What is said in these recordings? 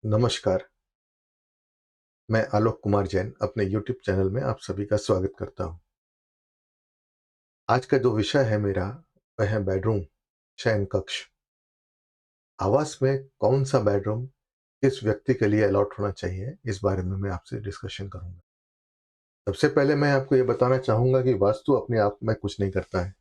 नमस्कार, मैं आलोक कुमार जैन अपने यूट्यूब चैनल में आप सभी का स्वागत करता हूँ। आज का जो विषय है मेरा, वह है बेडरूम, शयन कक्ष। आवास में कौन-सा बेडरूम किस व्यक्ति के लिए अलॉट होना चाहिए, इस बारे में मैं आपसे डिस्कशन करूँगा। सबसे पहले मैं आपको ये बताना चाहूँगा कि वास्तु अपने आप में कुछ नहीं करता है।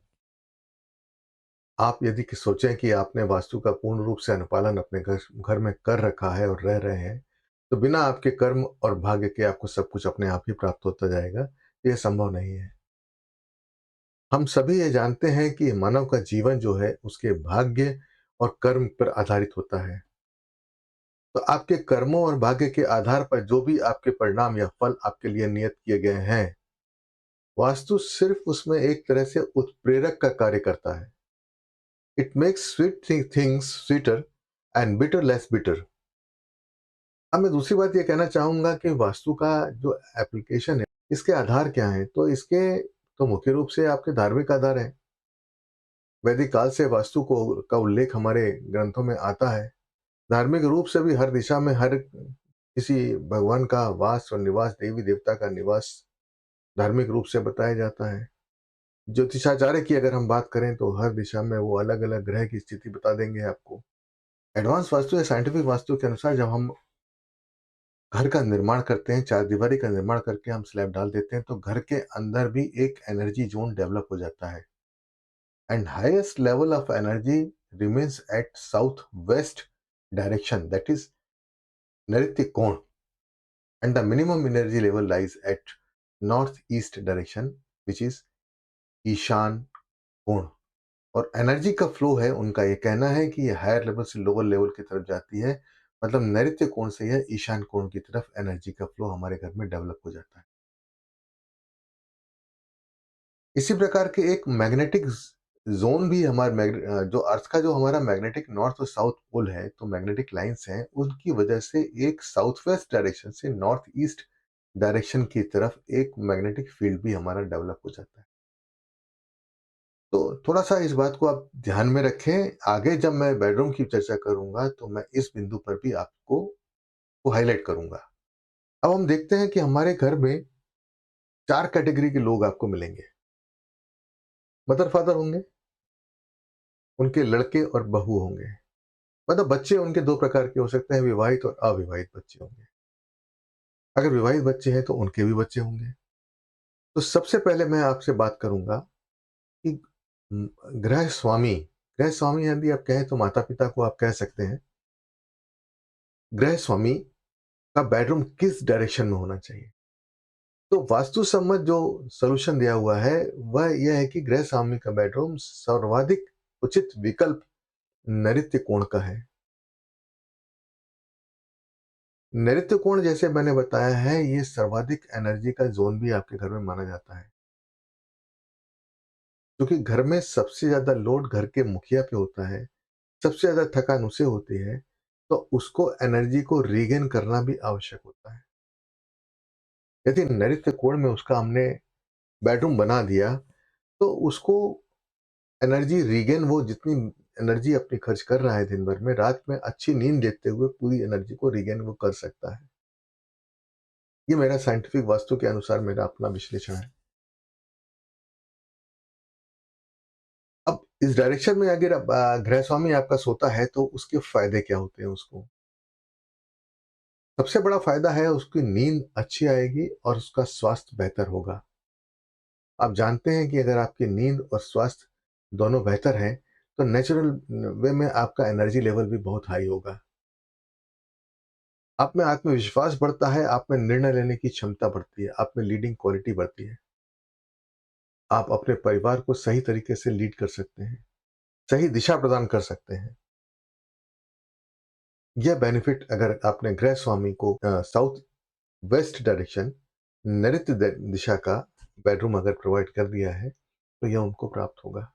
आप यदि कि सोचें कि आपने वास्तु का पूर्ण रूप से अनुपालन अपने घर घर में कर रखा है और रह रहे हैं, तो बिना आपके कर्म और भाग्य के आपको सब कुछ अपने आप ही प्राप्त होता जाएगा, ये संभव नहीं है। हम सभी ये जानते हैं कि मानव का जीवन जो है उसके भाग्य और कर्म पर आधारित होता है। तो आपके कर्मों और भाग्य के आधार पर जो भी आपके परिणाम या फल आपके लिए नियत किए गए हैं, वास्तु सिर्फ उसमें एक तरह से उत्प्रेरक का कार्य करता है। It makes sweet things sweeter and bitter less bitter. अब मैं दूसरी बात ये कहना चाहूंगा कि वास्तु का जो एप्लीकेशन है, इसके आधार क्या है? तो इसके तो मुख्य रूप से आपके धार्मिक आधार है। वैदिक काल से वास्तु को का उल्लेख हमारे ग्रंथों में आता है। धार्मिक रूप से भी हर दिशा में हर किसी भगवान का वास और निवास, देवी देवता का निवास धार्मिक रूप से बताया जाता है। ज्योतिषाचार्य की अगर हम बात करें तो हर दिशा में वो अलग अलग ग्रह की स्थिति बता देंगे आपको। एडवांस वास्तु या साइंटिफिक वास्तु के अनुसार जब हम घर का निर्माण करते हैं, चार दीवारी का निर्माण करके हम स्लैब डाल देते हैं, तो घर के अंदर भी एक एनर्जी जोन डेवलप हो जाता है। And highest level of energy remains at south west direction, that is नैऋत्य कोण, and the minimum energy level lies at northeast direction, which is Ishan कोण। और एनर्जी का फ्लो है, उनका ये कहना है कि ये हायर लेवल से लोअर लेवल की तरफ जाती है। मतलब नैऋत्य कोण से यह ईशान कोण की तरफ एनर्जी का फ्लो हमारे घर में डेवलप हो जाता है। इसी प्रकार के एक मैग्नेटिक जोन भी जो अर्थ का जो हमारा मैग्नेटिक नॉर्थ और साउथ पोल है, तो मैग्नेटिक लाइंस हैं, उनकी वजह से एक साउथ वेस्ट डायरेक्शन से नॉर्थ ईस्ट डायरेक्शन की तरफ एक मैग्नेटिक फील्ड भी हमारा डेवलप हो जाता है। तो थोड़ा-सा इस बात को आप ध्यान में रखें। आगे जब मैं बेडरूम की चर्चा करूँगा, तो मैं इस बिंदु पर भी आपको को हाइलाइट करूँगा। अब हम देखते हैं कि हमारे घर में 4 कैटेगरी के लोग आपको मिलेंगे। मदर-फादर होंगे, उनके लड़के और बहू होंगे। मतलब बच्चे उनके 2 प्रकार के हो सकते हैं, विवाहित और अविवाहित बच्चे होंगे। अगर विवाहित बच्चे हैं, तो उनके भी बच्चे होंगे। तो सबसे पहले मैं आपसे बात करूँगा कि उम, गृह स्वामी यदि आप कहें तो माता-पिता को आप कह सकते हैं। गृह स्वामी का बेडरूम किस डायरेक्शन में होना चाहिए? तो वास्तु सम्मत जो सॉल्यूशन दिया हुआ है, वह यह है कि गृह स्वामी का बेडरूम सर्वाधिक उचित विकल्प नैऋत्य कोण का है। नैऋत्य कोण जैसे मैंने बताया है, ये सर्वाधिक एनर्जी का ज़ोन भी आपके घर में माना जाता है। क्योंकि घर में सबसे ज़्यादा लोड घर के मुखिया पे होता है, सबसे ज़्यादा थकान उसे होती है, तो उसको एनर्जी को रीगेन करना भी आवश्यक होता है। यदि नैऋत्य कोण में उसका हमने बेडरूम बना दिया, तो उसको एनर्जी रीगेन, वो जितनी एनर्जी अपनी खर्च कर रहा है दिन भर में, रात में अच्छी नींद लेते हुए पूरी एनर्जी को रीगेन वो कर सकता है। ये मेरा साइंटिफिक वास्तु के अनुसार मेरा अपना विश्लेषण है। अब इस डायरेक्शन में अगर गृहस्वामी आपका सोता है, तो उसके फायदे क्या होते हैं उसको? सबसे बड़ा फायदा है, उसकी नींद अच्छी आएगी और उसका स्वास्थ्य बेहतर होगा। आप जानते हैं कि अगर आपकी नींद और स्वास्थ्य दोनों बेहतर हैं, तो नेचुरल वे में आपका एनर्जी लेवल भी बहुत हाई होगा। आप में आत्मविश्वास बढ़ता है, आप में निर्णय लेने की क्षमता बढ़ती है, आप में लीडिंग क्वालिटी बढ़ती है। आप अपने परिवार को सही तरीके से लीड कर सकते हैं, सही दिशा प्रदान कर सकते हैं। यह बेनिफिट अगर आपने गृह स्वामी को साउथ वेस्ट डायरेक्शन, नैऋत्य दिशा का बेडरूम अगर प्रोवाइड कर दिया है, तो यह उनको प्राप्त होगा।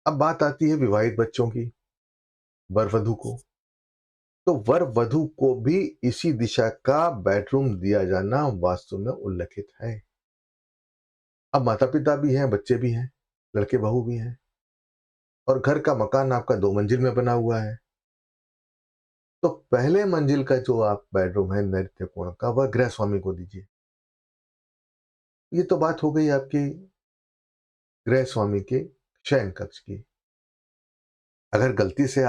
अब बात आती है विवाहित बच्चों की, वर-वधू को। तो वर-वधू को भी इसी दिशा का बेडरूम दिया जाना वास्तु में उल्लिखित है। अब माता-पिता भी हैं, बच्चे भी हैं, लड़के-बहू भी हैं, और घर का मकान आपका 2 मंजिल में बना हुआ है। तो पहले मंजिल का जो आप बेडरूम है नैऋत्य कोण का, वह गृह स्वामी को दीजिए। ये तो बात हो गई आपकी गृह स्वामी के शयन कक्ष की। अगर गलती से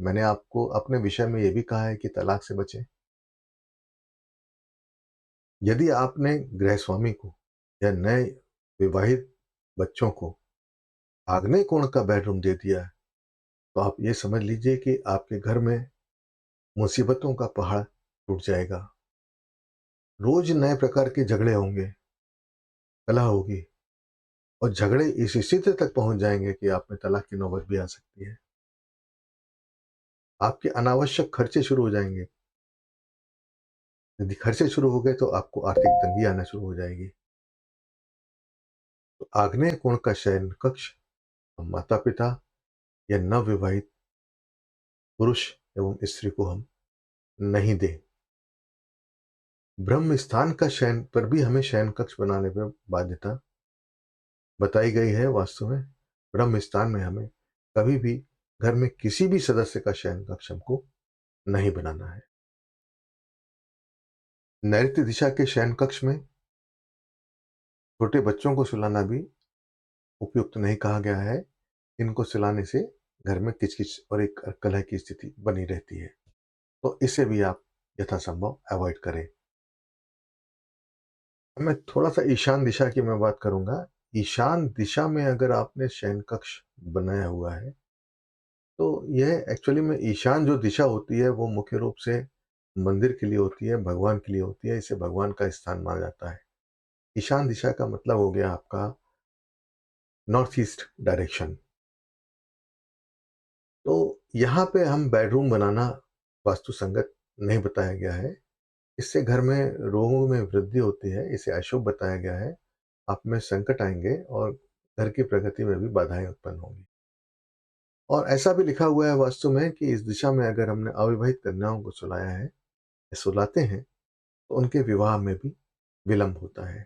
मैंने आपको अपने विषय में ये भी कहा है कि तलाक से बचें। यदि आपने गृह स्वामी को या नए विवाहित बच्चों को आग्नेय कोण का बेडरूम दे दिया है, तो आप ये समझ लीजिए कि आपके घर में मुसीबतों का पहाड़ टूट जाएगा। रोज नए प्रकार के झगड़े होंगे, कलह होगी और झगड़े इस स्थिति तक पहुंच जाएंगे कि आप में तलाक की नौबत भी आ सकती है। आपके अनावश्यक खर्चे शुरू हो जाएंगे। यदि खर्चे शुरू हो गए तो आपको आर्थिक तंगी आना शुरू हो जाएगी। तो आग्नेय कोण का शयन कक्ष माता पिता या नवविवाहित पुरुष एवं स्त्री को हम नहीं दें। ब्रह्म स्थान का शयन पर भी हमें शयन कक्ष बनाने पर बाध्यता बताई गई है। वास्तव में ब्रह्म स्थान में हमें कभी भी घर में किसी भी सदस्य का शयन कक्ष हमको नहीं बनाना है। नैऋत्य दिशा के शयन कक्ष में छोटे बच्चों को सुलाना भी उपयुक्त नहीं कहा गया है। इनको सुलाने से घर में किचकिच और एक कलह की स्थिति बनी रहती है, तो इसे भी आप यथासंभव अवॉइड करें। मैं थोड़ा-सा ईशान दिशा की मैं बात करूँगा। ईशान दिशा में अगर आपने शयन कक्ष बनाया हुआ है, तो यह एक्चुअली में ईशान जो दिशा होती है, वो मुख्य रूप से मंदिर के लिए होती है, भगवान के लिए होती है। इसे भगवान का स्थान माना जाता है। ईशान दिशा का मतलब हो गया आपका नॉर्थ ईस्ट डायरेक्शन। तो यहाँ पे हम बेडरूम बनाना वास्तु संगत नहीं बताया गया है। इससे घर में रोगों में वृद्धि होती है, इसे अशुभ बताया गया है। आप में संकट आएँगे और घर की प्रगति में भी बाधाएँ उत्पन्न होंगी। और ऐसा भी लिखा हुआ है वास्तु में कि इस दिशा में अगर हमने अविवाहित कन्याओं को सुलाया है या सुलाते हैं, तो उनके विवाह में भी विलंब होता है।